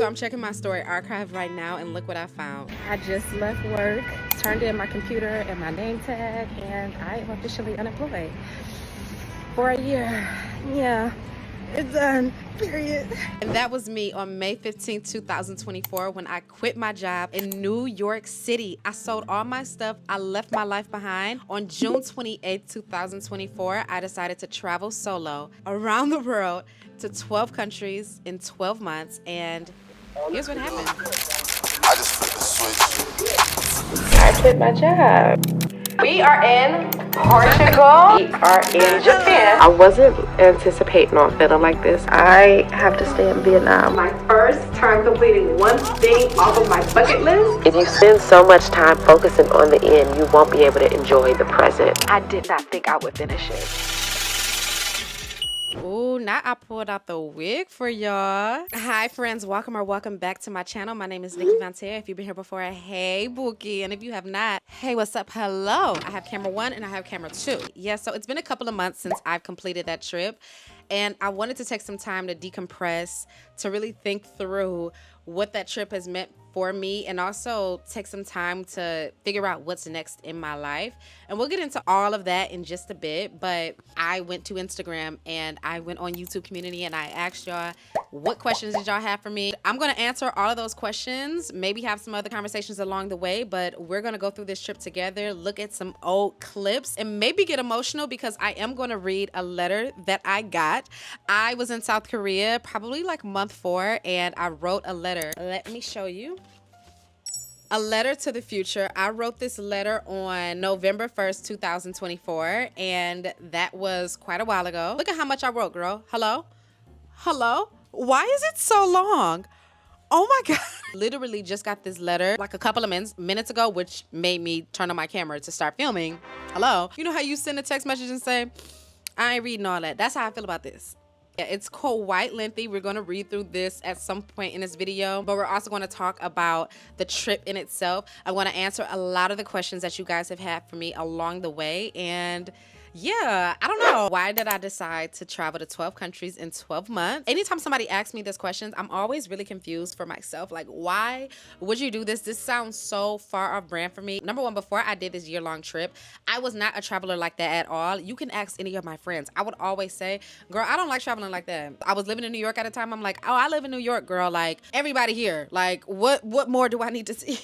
I'm checking my story archive right now, and look what I found. I just left work, turned in my computer and my name tag, and I am officially unemployed for a year. Yeah, it's done, period. And that was me on May 15th, 2024, when I quit my job in New York City. I sold all my stuff. I left my life behind. On June 28th, 2024, I decided to travel solo around the world to 12 countries in 12 months. And here's what happened. I just flipped the switch. I quit my job. We are in Portugal. We are in Japan. I wasn't anticipating on feeling like this. I have to stay in Vietnam. My first time completing one thing off of my bucket list. If you spend so much time focusing on the end, you won't be able to enjoy the present. I did not think I would finish it. Ooh, now I pulled out the wig for y'all. Hi friends, welcome back to my channel. My name is Nikki Vantea. If you've been here before, hey Bookie. And if you have not, hey, what's up? Hello. I have camera 1 and I have camera 2. Yeah, so it's been a couple of months since I've completed that trip. And I wanted to take some time to decompress, to really think through what that trip has meant for me, and also take some time to figure out what's next in my life. And we'll get into all of that in just a bit, but I went to Instagram and I went on YouTube community and I asked y'all, what questions did y'all have for me? I'm going to answer all of those questions, maybe have some other conversations along the way, but we're going to go through this trip together, look at some old clips, and maybe get emotional because I am going to read a letter that I got. I was in South Korea probably like month 4, and I wrote a letter. Let me show you. A letter to the future. I wrote this letter on November 1st, 2024, and that was quite a while ago. Look at how much I wrote, girl. Hello? Hello? Why is it so long? Oh my God. Literally just got this letter like a couple of minutes ago, which made me turn on my camera to start filming. Hello? You know how you send a text message and say, I ain't reading all that. That's how I feel about this. Yeah, it's quite lengthy. We're going to read through this at some point in this video, but we're also going to talk about the trip in itself. I want to answer a lot of the questions that you guys have had for me along the way. And yeah, I don't know. Why did I decide to travel to 12 countries in 12 months? Anytime somebody asks me this question, I'm always really confused for myself. Like, why would you do this? This sounds so far off brand for me. Number one, before I did this year-long trip, I was not a traveler like that at all. You can ask any of my friends. I would always say, girl, I don't like traveling like that. I was living in New York at the time. I'm like, oh, I live in New York, girl. Like, everybody here. Like, what more do I need to see?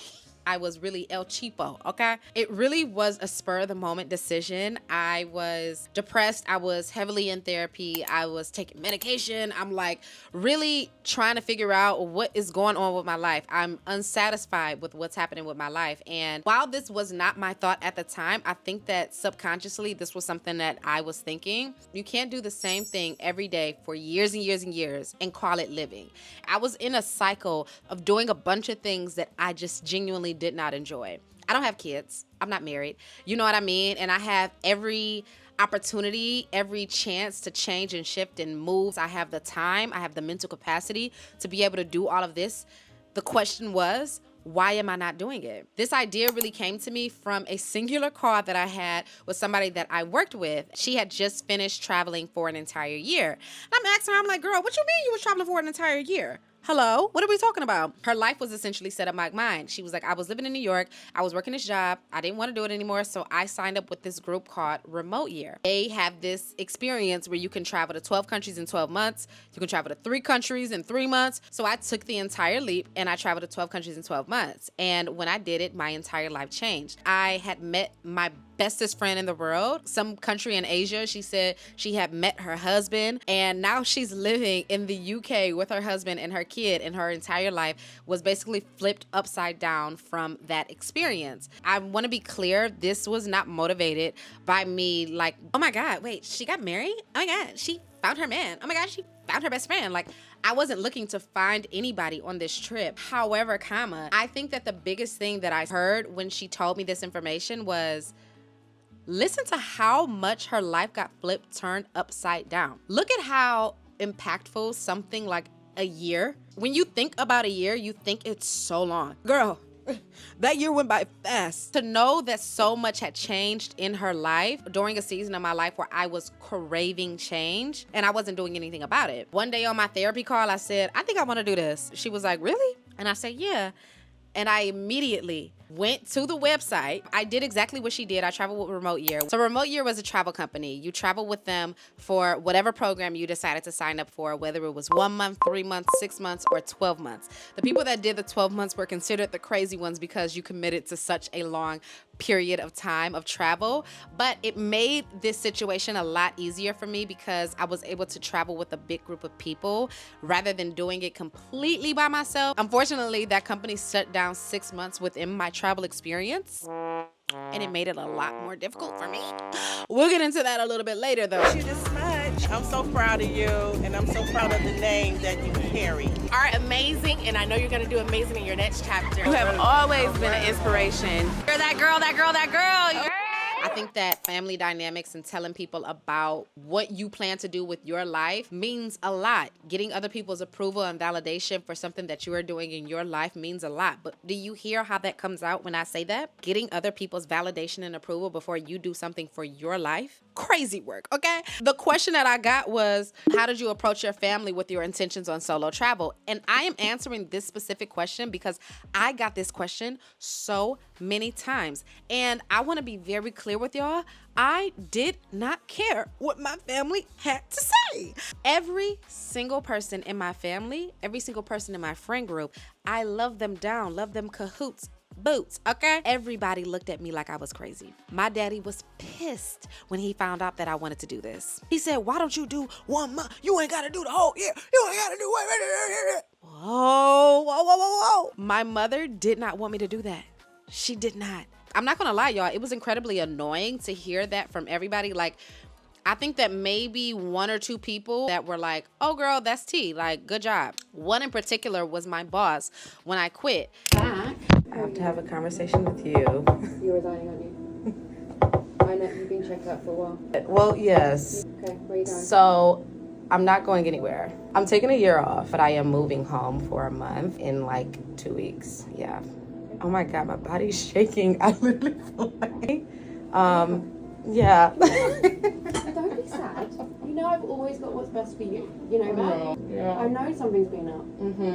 I was really El Cheapo, okay? It really was a spur of the moment decision. I was depressed. I was heavily in therapy. I was taking medication. I'm like really trying to figure out what is going on with my life. I'm unsatisfied with what's happening with my life. And while this was not my thought at the time, I think that subconsciously this was something that I was thinking. You can't do the same thing every day for years and years and years and call it living. I was in a cycle of doing a bunch of things that I just genuinely did not enjoy. I don't have kids. I'm not married. You know what I mean? And I have every opportunity, every chance to change and shift and move. I have the time. I have the mental capacity to be able to do all of this. The question was, why am I not doing it? This idea really came to me from a singular call that I had with somebody that I worked with. She had just finished traveling for an entire year. And I'm asking her, I'm like, girl, what you mean you was traveling for an entire year? Hello? What are we talking about? Her life was essentially set up like mine. She was like, I was living in New York. I was working this job. I didn't want to do it anymore. So I signed up with this group called Remote Year. They have this experience where you can travel to 12 countries in 12 months. You can travel to 3 countries in 3 months. So I took the entire leap and I traveled to 12 countries in 12 months. And when I did it, my entire life changed. I had met my bestest friend in the world, some country in Asia. She said she had met her husband and now she's living in the UK with her husband and her kid, and her entire life was basically flipped upside down from that experience. I want to be clear, this was not motivated by me like, oh my God, wait, she got married? Oh my God, she found her man. Oh my God, she found her best friend. Like, I wasn't looking to find anybody on this trip. However, I think that the biggest thing that I heard when she told me this information was, listen to how much her life got flipped, turned upside down. Look at how impactful something like a year. When you think about a year, you think it's so long. Girl, That year went by fast. To know that so much had changed in her life during a season of my life where I was craving change and I wasn't doing anything about it. One day on my therapy call, I said, I think I want to do this. She was like, really? And I said, yeah. And I immediately went to the website. I did exactly what she did. I traveled with Remote Year. So Remote Year was a travel company. You travel with them for whatever program you decided to sign up for, whether it was 1 month, 3 months, 6 months, or 12 months. The people that did the 12 months were considered the crazy ones because you committed to such a long period of time of travel. But it made this situation a lot easier for me because I was able to travel with a big group of people rather than doing it completely by myself. Unfortunately, that company shut down 6 months within my travel experience, and it made it a lot more difficult for me. We'll get into that a little bit later though. You this much. I'm so proud of you, and I'm so proud of the name that you carry. You are amazing, and I know you're gonna do amazing in your next chapter. You have always been an inspiration. You're that girl, that girl, that girl. I think that family dynamics and telling people about what you plan to do with your life means a lot. Getting other people's approval and validation for something that you are doing in your life means a lot. But do you hear how that comes out when I say that? Getting other people's validation and approval before you do something for your life? Crazy work, okay? The question that I got was, how did you approach your family with your intentions on solo travel? And I am answering this specific question because I got this question so many times. And I want to be very clear with y'all. I did not care what my family had to say. Every single person in my family, every single person in my friend group, I love them down, love them cahoots. Boots, okay? Everybody looked at me like I was crazy. My daddy was pissed when he found out that I wanted to do this. He said, why don't you do 1 month? You ain't gotta do the whole year. You ain't gotta do it. Whoa. My mother did not want me to do that. She did not. I'm not gonna lie, y'all. It was incredibly annoying to hear that from everybody. Like, I think that maybe 1 or 2 people that were like, oh girl, that's tea, like, good job. One in particular was my boss when I quit. I have to have a conversation with you. You're resigning, aren't you? I know you've been checked out for a while. Well, yes. Okay, where are you going? So I'm not going anywhere. I'm taking a year off, but I am moving home for a month in like 2 weeks. Yeah. Oh my God, my body's shaking. I literally feel like, yeah. Don't be sad. You know I've always got what's best for you. You know that? Yeah. I know something's been up.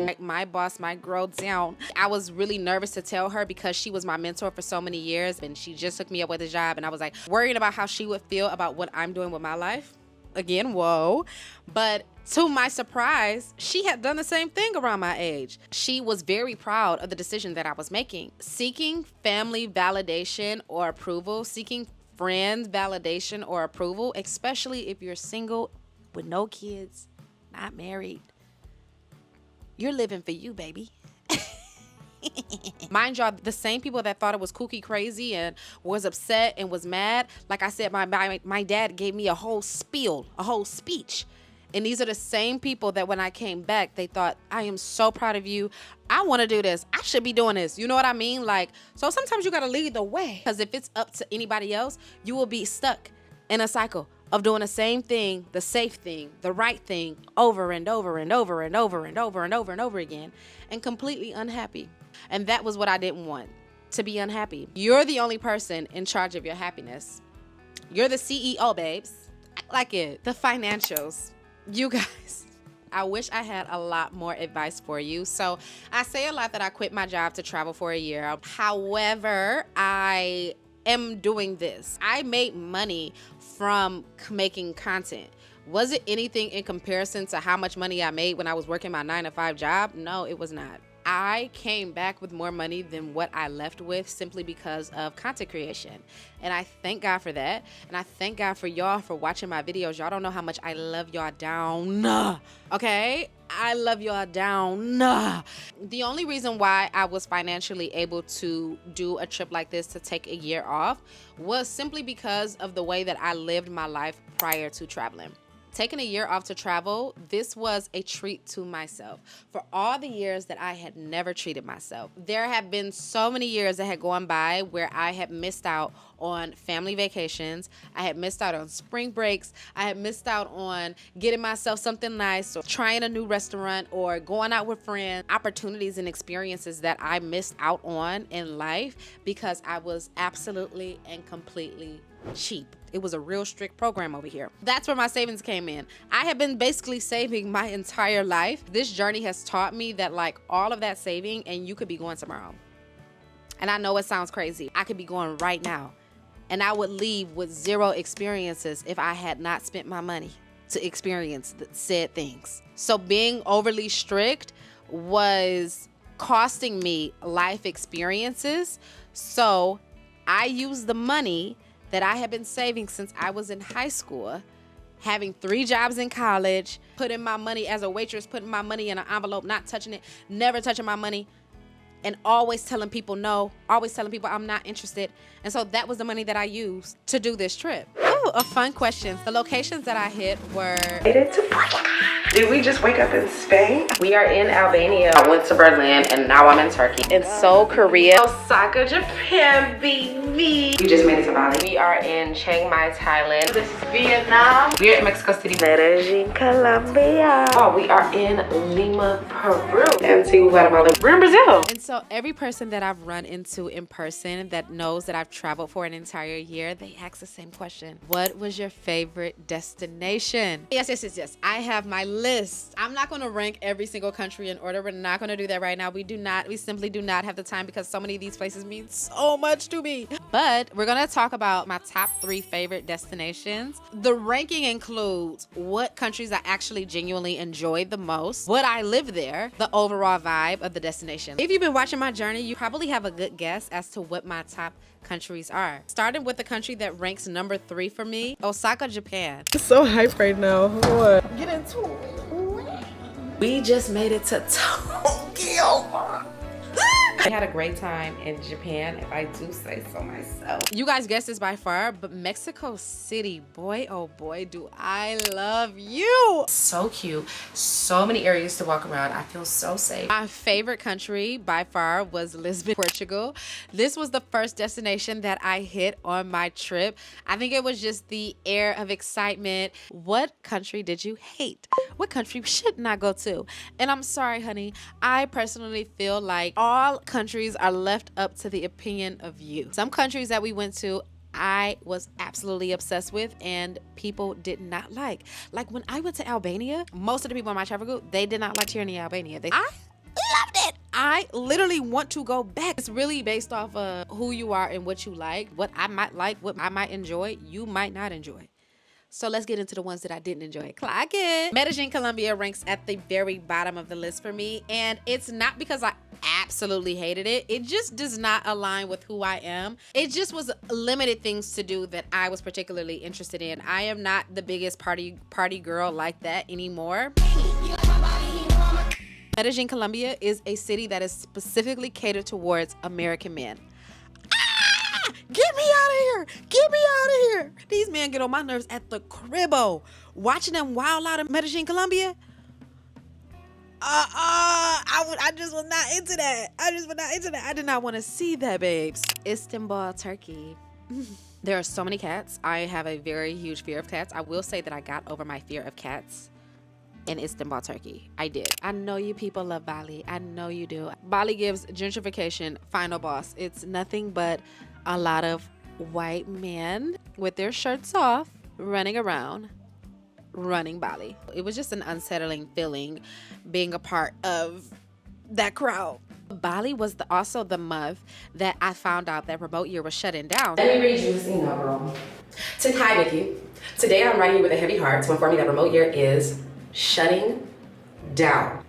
Like, my boss, my girl down. I was really nervous to tell her because she was my mentor for so many years and she just took me up with a job, and I was like worried about how she would feel about what I'm doing with my life. Again, whoa. But to my surprise, she had done the same thing around my age. She was very proud of the decision that I was making. Seeking family validation or approval, seeking friends validation or approval, especially if you're single with no kids, not married, you're living for you, baby. Mind y'all, the same people that thought it was kooky crazy and was upset and was mad, like I said, my dad gave me a whole spiel, a whole speech. And these are the same people that when I came back, they thought, I am so proud of you. I want to do this. I should be doing this. You know what I mean? Like, so sometimes you got to lead the way, because if it's up to anybody else, you will be stuck in a cycle of doing the same thing, the safe thing, the right thing over and over and over and over and over and over and over again, and completely unhappy. And that was what I didn't want, to be unhappy. You're the only person in charge of your happiness. You're the CEO, babes. Act like it. The financials. You guys, I wish I had a lot more advice for you. So I say a lot that I quit my job to travel for a year. However, I am doing this. I made money from making content. Was it anything in comparison to how much money I made when I was working my 9-to-5 job? No, it was not. I came back with more money than what I left with simply because of content creation. And I thank God for that. And I thank God for y'all for watching my videos. Y'all don't know how much I love y'all down. Okay? I love y'all down. The only reason why I was financially able to do a trip like this, to take a year off, was simply because of the way that I lived my life prior to traveling. Taking a year off to travel, this was a treat to myself. For all the years that I had never treated myself, there have been so many years that had gone by where I had missed out on family vacations. I had missed out on spring breaks. I had missed out on getting myself something nice or trying a new restaurant or going out with friends. Opportunities and experiences that I missed out on in life because I was absolutely and completely cheap. It was a real strict program over here. That's where my savings came in. I have been basically saving my entire life. This journey has taught me that like all of that saving and you could be going tomorrow. And I know it sounds crazy. I could be going right now. And I would leave with zero experiences if I had not spent my money to experience said things. So being overly strict was costing me life experiences. So I used the money that I had been saving since I was in high school, having 3 jobs in college, putting my money as a waitress, putting my money in an envelope, not touching it, never touching my money, and always telling people no, always telling people I'm not interested. And so that was the money that I used to do this trip. Ooh, a fun question. The locations that I hit were... Did we just wake up in Spain? We are in Albania. I went to Berlin and now I'm in Turkey. In Seoul, Korea. Osaka, Japan, baby. We just made it to Bali. We are in Chiang Mai, Thailand. This is Vietnam. We're in Mexico City. Medellin, Colombia. Oh, we are in Lima, Peru. Antigua, Guatemala. We're in Brazil. And so every person that I've run into in person that knows that I've traveled for an entire year, they ask the same question. What was your favorite destination? Yes. I have my list. I'm not going to rank every single country in order. We're not going to do that right now. We simply do not have the time because so many of these places mean so much to me. But we're going to talk about my top 3 favorite destinations. The ranking includes what countries I actually genuinely enjoyed the most, would I live there, the overall vibe of the destination. If you've been watching my journey, you probably have a good guess as to what my top countries are. Starting with the country that ranks number 3 for me, Osaka, Japan. I'm so hyped right now. Hold on. Get into it. We just made it to Tokyo. I had a great time in Japan, if I do say so myself. You guys guessed this by far, but Mexico City, boy, oh boy, do I love you. So cute. So many areas to walk around. I feel so safe. My favorite country by far was Lisbon, Portugal. This was the first destination that I hit on my trip. I think it was just the air of excitement. What country did you hate? What country should not go to? And I'm sorry, honey. I personally feel like all countries are left up to the opinion of you. Some countries that we went to, I was absolutely obsessed with and people did not like. Like when I went to Albania, most of the people in my travel group, they did not like Tyranny, Albania. I loved it. I literally want to go back. It's really based off of who you are and what you like. What I might enjoy, you might not enjoy. So let's get into the ones that I didn't enjoy. Clock it. Medellin, Colombia ranks at the very bottom of the list for me. And it's not because I absolutely hated it. It just does not align with who I am. It just was limited things to do that I was particularly interested in. I am not the biggest party girl like that anymore. Medellin, Colombia is a city that is specifically catered towards American men. Get me out of here! Get me out of here! These men get on my nerves at the cribbo. Watching them wild out in Medellin, Colombia. I just was not into that. I did not want to see that, babes. Istanbul, Turkey. There are so many cats. I have a very huge fear of cats. I will say that I got over my fear of cats in Istanbul, Turkey. I did. I know you people love Bali. I know you do. Bali gives gentrification final boss. It's nothing but a lot of white men with their shirts off running around, running Bali. It was just an unsettling feeling being a part of that crowd. Bali was also the month that I found out that remote year was shutting down. Let me read you this email, girl. Hi, Nikki. Today I'm writing you with a heavy heart to inform you that remote year is shutting down.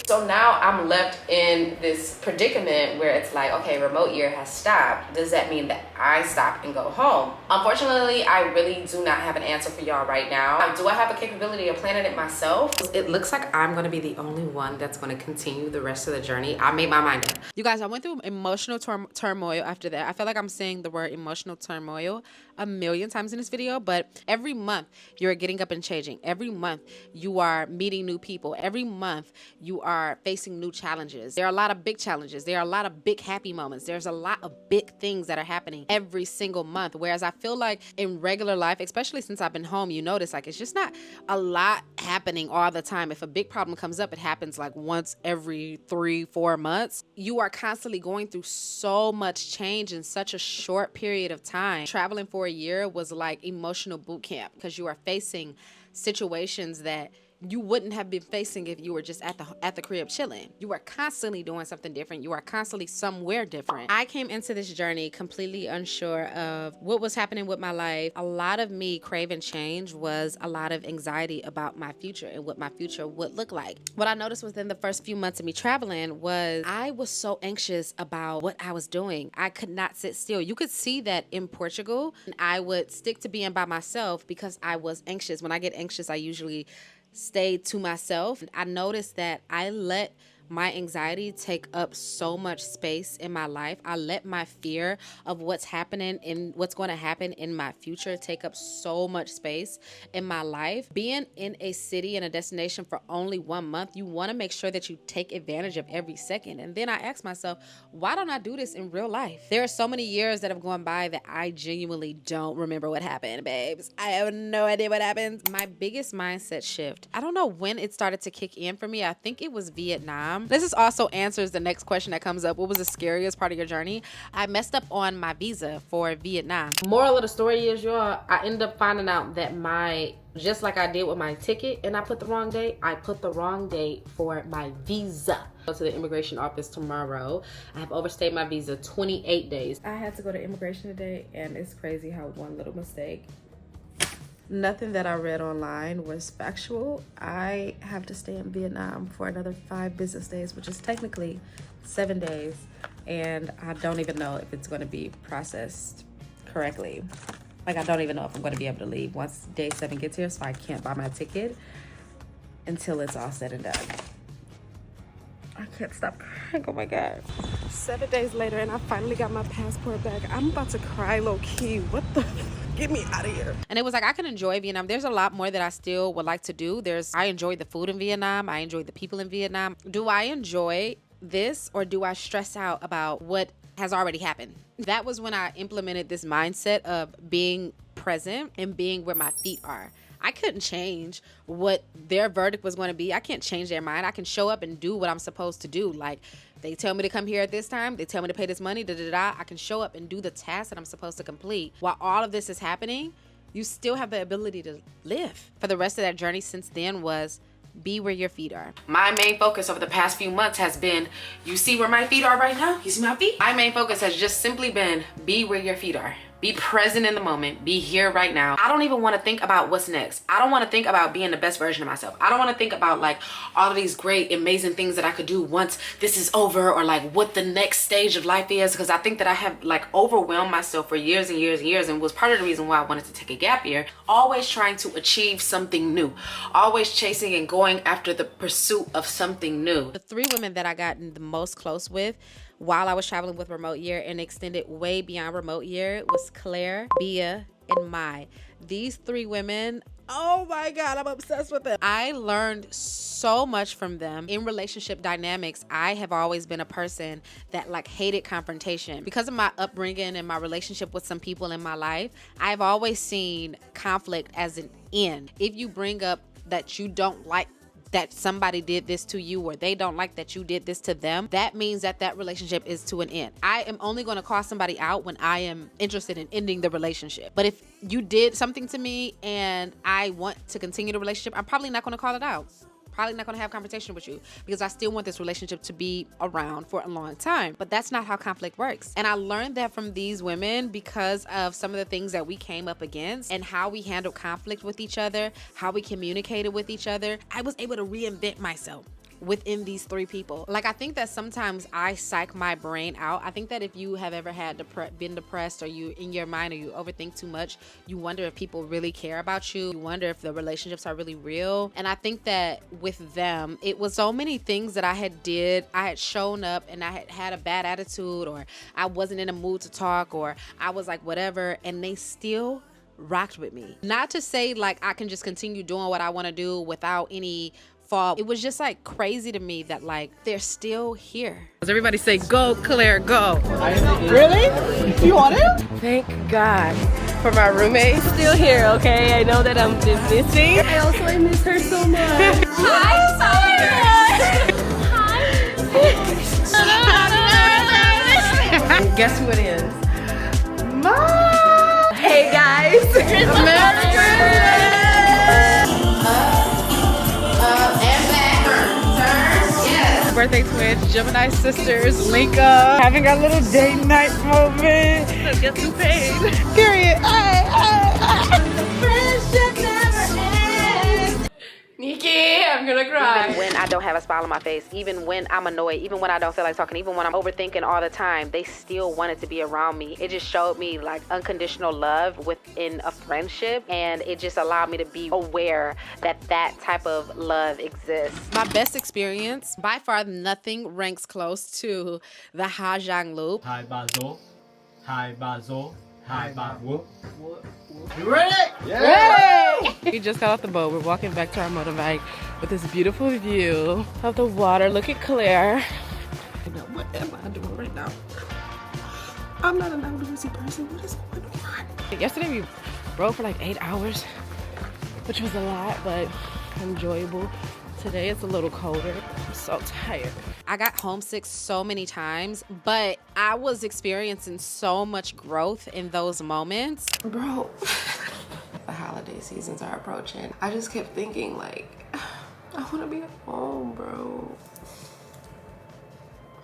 So So now I'm left in this predicament where it's like, okay, remote year has stopped. Does that mean that I stop and go home? Unfortunately, I really do not have an answer for y'all right now. Do I have a capability of planning it myself? It looks like I'm gonna be the only one that's gonna continue the rest of the journey. I made my mind up. You guys, I went through emotional turmoil after that. I feel like I'm saying the word emotional turmoil a million times in this video, but every month you're getting up and changing. Every month you are meeting new people. Every month you are facing new challenges. There are a lot of big challenges. There are a lot of big happy moments. There's a lot of big things that are happening every single month. Whereas I feel like in regular life, especially since I've been home, you notice like it's just not a lot happening all the time. If a big problem comes up, it happens like once every 3-4 months. You are constantly going through so much change in such a short period of time. Traveling for a year was like emotional boot camp because you are facing situations that you wouldn't have been facing if you were just at the crib chilling. You are constantly doing something different. You are constantly somewhere different. I came into this journey completely unsure of what was happening with my life. A lot of me craving change was a lot of anxiety about my future and what my future would look like. What I noticed within the first few months of me traveling was I was so anxious about what I was doing. I could not sit still. You could see that in Portugal. I would stick to being by myself because I was anxious. When I get anxious, I usually stay to myself. I noticed that I let my anxiety take up so much space in my life. I let my fear of what's happening and what's going to happen in my future take up so much space in my life. Being in a city and a destination for only 1 month, you want to make sure that you take advantage of every second. And then I asked myself, why don't I do this in real life? There are so many years that have gone by that I genuinely don't remember what happened, babes. I have no idea what happened. My biggest mindset shift, I don't know when it started to kick in for me. I think it was Vietnam. This is also answers the next question that comes up. What was the scariest part of your journey? I messed up on my visa for Vietnam. Moral of the story is, y'all, I ended up finding out that just like I did with my ticket and I put the wrong date, I put the wrong date for my visa. Go to the immigration office tomorrow. I have overstayed my visa 28 days. I had to go to immigration today, and it's crazy how one little mistake. Nothing that I read online was factual. I have to stay in Vietnam for another 5 business days, which is technically 7 days. And I don't even know if it's going to be processed correctly. Like, I don't even know if I'm going to be able to leave once day 7 gets here, so I can't buy my ticket until it's all said and done. I can't stop crying. Oh my God. 7 days later, and I finally got my passport back. I'm about to cry low key. What the? Get me out of here. And it was like, I can enjoy Vietnam. There's a lot more that I still would like to do. I enjoy the food in Vietnam. I enjoy the people in Vietnam. Do I enjoy this, or do I stress out about what has already happened? That was when I implemented this mindset of being present and being where my feet are. I couldn't change what their verdict was going to be. I can't change their mind. I can show up and do what I'm supposed to do. Like, they tell me to come here at this time. They tell me to pay this money. I can show up and do the task that I'm supposed to complete. While all of this is happening, you still have the ability to live. For the rest of that journey since then was be where your feet are. My main focus over the past few months has been, you see where my feet are right now? You see my feet? My main focus has just simply been, be where your feet are. Be present in the moment. Be here right now. I don't even want to think about what's next. I don't want to think about being the best version of myself. I don't want to think about like all of these great, amazing things that I could do once this is over, or like what the next stage of life is, because I think that I have like overwhelmed myself for years and years and years, and was part of the reason why I wanted to take a gap year. Always trying to achieve something new. Always chasing and going after the pursuit of something new. The 3 women that I got the most close with while I was traveling with remote year and extended way beyond remote year was Claire, Bia, and Mai. These 3 women, oh my God, I'm obsessed with them. I learned so much from them. In relationship dynamics, I have always been a person that like hated confrontation. Because of my upbringing and my relationship with some people in my life, I've always seen conflict as an end. If you bring up that you don't like that somebody did this to you, or they don't like that you did this to them, that means that that relationship is to an end. I am only going to call somebody out when I am interested in ending the relationship. But if you did something to me and I want to continue the relationship, I'm probably not going to call it out. Probably not going to have conversation with you, because I still want this relationship to be around for a long time. But that's not how conflict works. And I learned that from these women because of some of the things that we came up against and how we handled conflict with each other, how we communicated with each other. I was able to reinvent myself. within these 3 people. Like, I think that sometimes I psych my brain out. I think that if you have ever had been depressed, or you in your mind, or you overthink too much, you wonder if people really care about you. You wonder if the relationships are really real. And I think that with them, it was so many things that I had shown up and I had a bad attitude, or I wasn't in a mood to talk, or I was like whatever, and they still rocked with me. Not to say like I can just continue doing what I want to do without any fault. It was just like crazy to me that like they're still here. Everybody say go, Claire, go. Really? You want to? Thank God for my roommate. Still here, okay? I know that I'm just missing. I miss her so much. Guess who it is? Mom! Hey guys! Merry Christmas! Birthday twins, Gemini sisters, link up, having our little date night moment. Let's get some paid. Period. Nikki, I'm gonna cry. Even when I don't have a smile on my face, even when I'm annoyed, even when I don't feel like talking, even when I'm overthinking all the time, they still wanted to be around me. It just showed me like unconditional love within a friendship, and it just allowed me to be aware that that type of love exists. My best experience, by far nothing ranks close to the Hajang loop. Hi Bazo. Hi Bazo. Hi Bazo. You ready? Ready! We just got off the boat. We're walking back to our motorbike with this beautiful view of the water. Look at Claire. What am I doing right now? I'm not an outdoorsy person. What is going on? Yesterday we rode for like 8 hours, which was a lot, but enjoyable. Today it's a little colder. I'm so tired. I got homesick so many times, but I was experiencing so much growth in those moments. Bro, the holiday seasons are approaching. I just kept thinking like, I want to be at home, bro.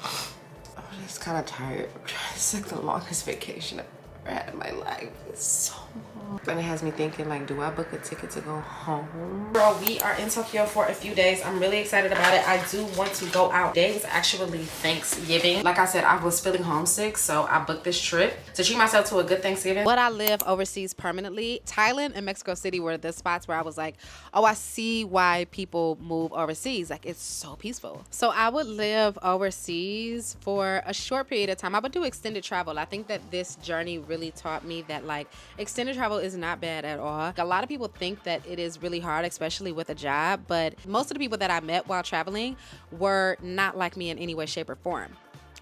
I'm just kind of tired. It's like the longest vacation I've ever had in my life. It's so long. And it has me thinking like, do I book a ticket to go home? Girl, we are in Tokyo for a few days. I'm really excited about it. I do want to go out. Today was actually Thanksgiving. Like I said, I was feeling homesick, so I booked this trip to treat myself to a good Thanksgiving. Would I live overseas permanently? Thailand and Mexico City were the spots where I was like, oh, I see why people move overseas. Like, it's so peaceful. So I would live overseas for a short period of time. I would do extended travel. I think that this journey really taught me that like extended travel is not bad at all. A lot of people think that it is really hard, especially with a job, but most of the people that I met while traveling were not like me in any way, shape, or form.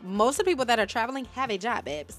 Most of the people that are traveling have a job, babes.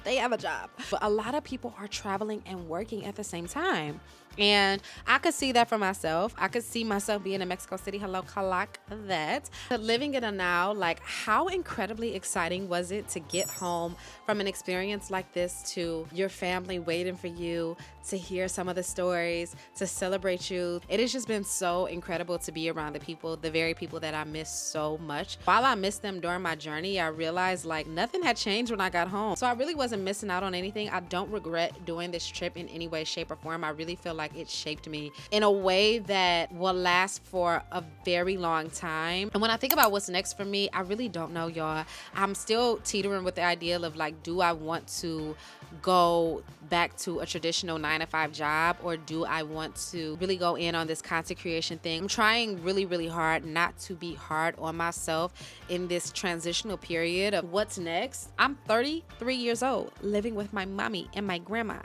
They have a job. But a lot of people are traveling and working at the same time. And I could see that for myself. I could see myself being in Mexico City. Hello, Kalak, that. But living in a now, like, how incredibly exciting was it to get home from an experience like this, to your family waiting for you, to hear some of the stories, to celebrate you. It has just been so incredible to be around the people, the very people that I miss so much. While I missed them during my journey, I realized like nothing had changed when I got home. So I really wasn't missing out on anything. I don't regret doing this trip in any way, shape, or form. I really feel like it shaped me in a way that will last for a very long time. And when I think about what's next for me, I really don't know, y'all. I'm still teetering with the idea of like, do I want to go back to a traditional 9-to-5 job, or do I want to really go in on this content creation thing? I'm trying really, really hard not to be hard on myself in this transitional period of what's next. I'm 33 years old, living with my mommy and my grandma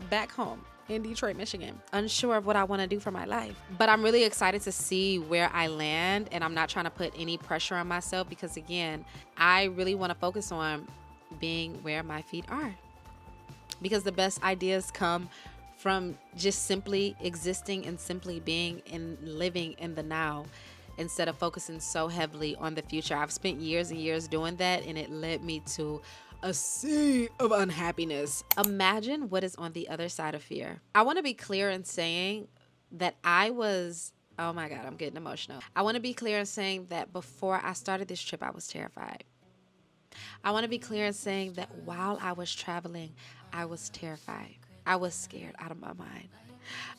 back home in Detroit, Michigan, unsure of what I want to do for my life. But I'm really excited to see where I land, and I'm not trying to put any pressure on myself because, again, I really want to focus on being where my feet are, because the best ideas come from just simply existing and simply being and living in the now, instead of focusing so heavily on the future. I've spent years and years doing that, and it led me to a sea of unhappiness. Imagine what is on the other side of fear. I want to be clear in saying that oh my God, I'm getting emotional. I want to be clear in saying that before I started this trip, I was terrified. I want to be clear in saying that while I was traveling, I was terrified. I was scared out of my mind.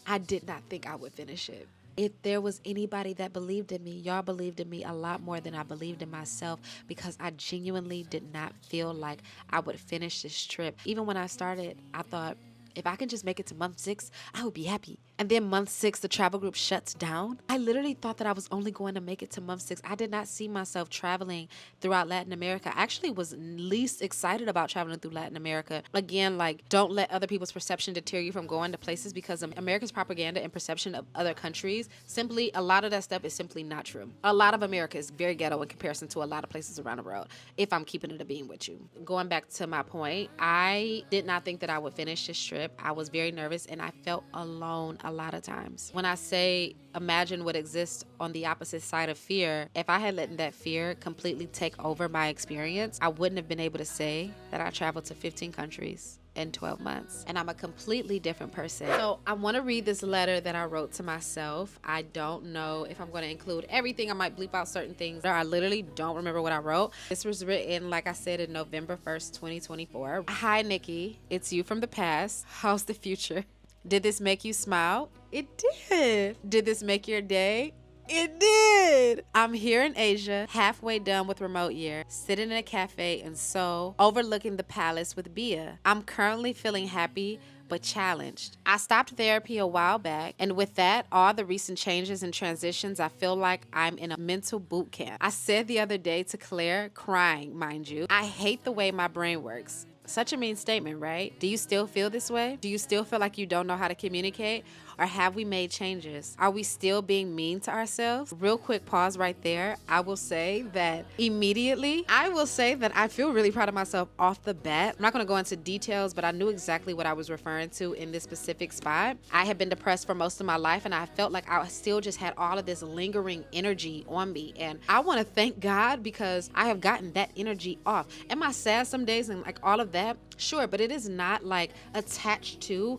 I did not think I would finish it. If there was anybody that believed in me, y'all believed in me a lot more than I believed in myself, because I genuinely did not feel like I would finish this trip. Even when I started, I thought, if I can just make it to month 6, I would be happy. And then month 6, the travel group shuts down. I literally thought that I was only going to make it to month 6. I did not see myself traveling throughout Latin America. I actually was least excited about traveling through Latin America. Again, like, don't let other people's perception deter you from going to places, because America's propaganda and perception of other countries, simply, a lot of that stuff is simply not true. A lot of America is very ghetto in comparison to a lot of places around the world, if I'm keeping it a bean with you. Going back to my point, I did not think that I would finish this trip. I was very nervous and I felt alone a lot of times. When I say imagine what exists on the opposite side of fear, if I had let that fear completely take over my experience, I wouldn't have been able to say that I traveled to 15 countries in 12 months, and I'm a completely different person. So I want to read this letter that I wrote to myself. I don't know if I'm going to include everything. I might bleep out certain things. I literally don't remember what I wrote. This was written, like I said, in November 1st, 2024. Hi, Nikki. It's you from the past. How's the future? Did this make you smile? It did. Did this make your day? It did. I'm here in Asia, halfway done with remote year, sitting in a cafe in Seoul, overlooking the palace with Bia. I'm currently feeling happy but challenged. I stopped therapy a while back, and with that, all the recent changes and transitions, I feel like I'm in a mental boot camp. I said the other day to Claire, crying, mind you, I hate the way my brain works. Such a mean statement, right? Do you still feel this way? Do you still feel like you don't know how to communicate? Or have we made changes? Are we still being mean to ourselves? Real quick pause right there. I will say that I feel really proud of myself off the bat. I'm not going to go into details, but I knew exactly what I was referring to in this specific spot. I had been depressed for most of my life, and I felt like I still just had all of this lingering energy on me. And I want to thank God, because I have gotten that energy off. Am I sad some days and like all of that? Sure, but it is not like attached to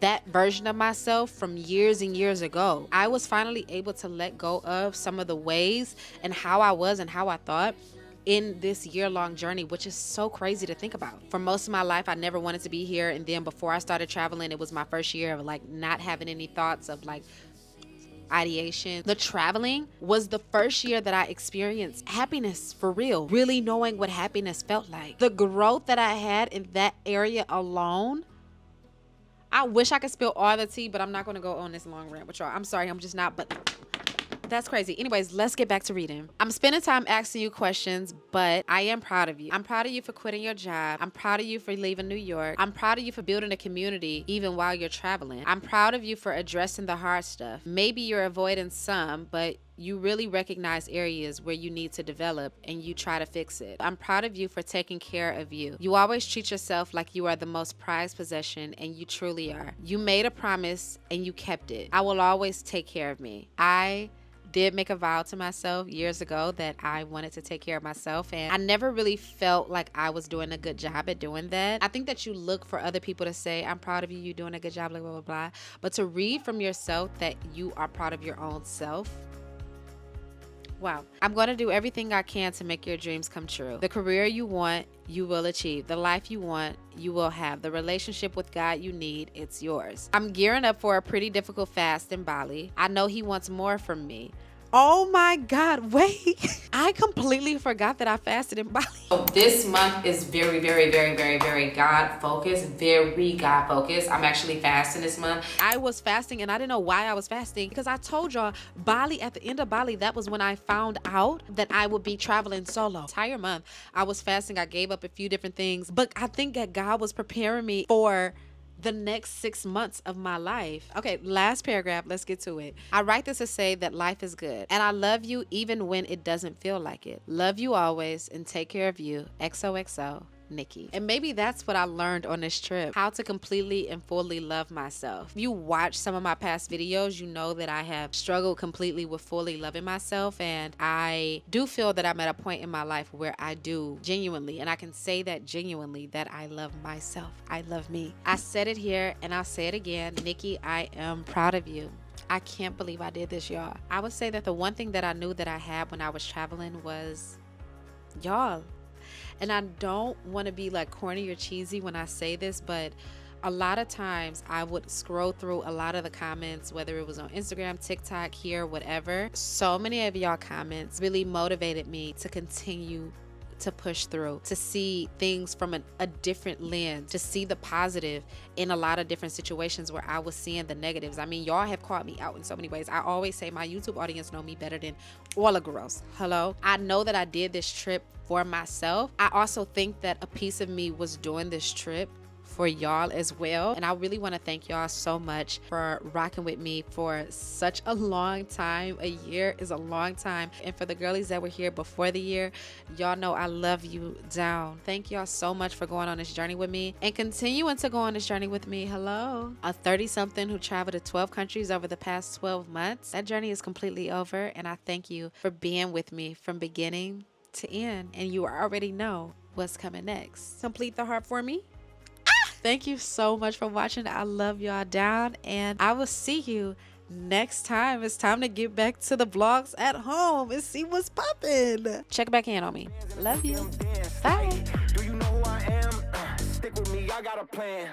that version of myself from years and years ago. I was finally able to let go of some of the ways and how I was and how I thought in this year-long journey, which is so crazy to think about. For most of my life, I never wanted to be here. And then before I started traveling, it was my first year of like not having any thoughts of like ideation. The traveling was the first year that I experienced happiness for real, really knowing what happiness felt like. The growth that I had in that area alone, I wish I could spill all the tea, but I'm not going to go on this long rant with y'all. I'm sorry, I'm just not, but that's crazy. Anyways, let's get back to reading. I'm spending time asking you questions, but I am proud of you. I'm proud of you for quitting your job. I'm proud of you for leaving New York. I'm proud of you for building a community even while you're traveling. I'm proud of you for addressing the hard stuff. Maybe you're avoiding some, but you really recognize areas where you need to develop and you try to fix it. I'm proud of you for taking care of you. You always treat yourself like you are the most prized possession, and you truly are. You made a promise and you kept it. I will always take care of me. I did make a vow to myself years ago that I wanted to take care of myself, and I never really felt like I was doing a good job at doing that. I think that you look for other people to say, I'm proud of you, you're doing a good job, blah, blah, blah, blah. But to read from yourself that you are proud of your own self, wow. I'm going to do everything I can to make your dreams come true. The career you want, you will achieve. The life you want, you will have. The relationship with God you need, it's yours. I'm gearing up for a pretty difficult fast in Bali. I know he wants more from me. Oh my God, wait. I completely forgot that I fasted in Bali. So this month is very, very, very, very, very God-focused, very God-focused. I'm actually fasting this month. I was fasting and I didn't know why I was fasting, because I told y'all Bali, at the end of Bali, that was when I found out that I would be traveling solo. Entire month I was fasting. I gave up a few different things, but I think that God was preparing me for the next 6 months of my life. Okay, last paragraph, let's get to it. I write this to say that life is good, and I love you even when it doesn't feel like it. Love you always and take care of you. XOXO. Nikki. And maybe that's what I learned on this trip, how to completely and fully love myself. If you watch some of my past videos, you know that I have struggled completely with fully loving myself, and I do feel that I'm at a point in my life where I do genuinely, and I can say that genuinely, that I love myself. I love me. I said it here and I'll say it again. Nikki, I am proud of you. I can't believe I did this, y'all. I would say that the one thing that I knew that I had when I was traveling was y'all. And I don't want to be like corny or cheesy when I say this, but A lot of times I would scroll through a lot of the comments, whether it was on Instagram, TikTok, here, whatever. So many of y'all comments really motivated me to continue to push through, to see things from a different lens, to see the positive in a lot of different situations where I was seeing the negatives. I mean, y'all have called me out in so many ways. I always say my YouTube audience know me better than all the girls. Hello? I know that I did this trip for myself. I also think that a piece of me was doing this trip for y'all as well, and I really want to thank y'all so much for rocking with me for such a long time. A year is a long time, and for the girlies that were here before the year, y'all know I love you down. Thank y'all so much for going on this journey with me and continuing to go on this journey with me. Hello, a 30-something who traveled to 12 countries over the past 12 months. That journey is completely over, and I thank you for being with me from beginning to end, and you already know what's coming next. Complete the heart for me. Thank you so much for watching. I love y'all down, and I will see you next time. It's time to get back to the vlogs at home and see what's popping. Check back in on me. Love you. Bye. Do you know who I am? Stick with me, I got a plan.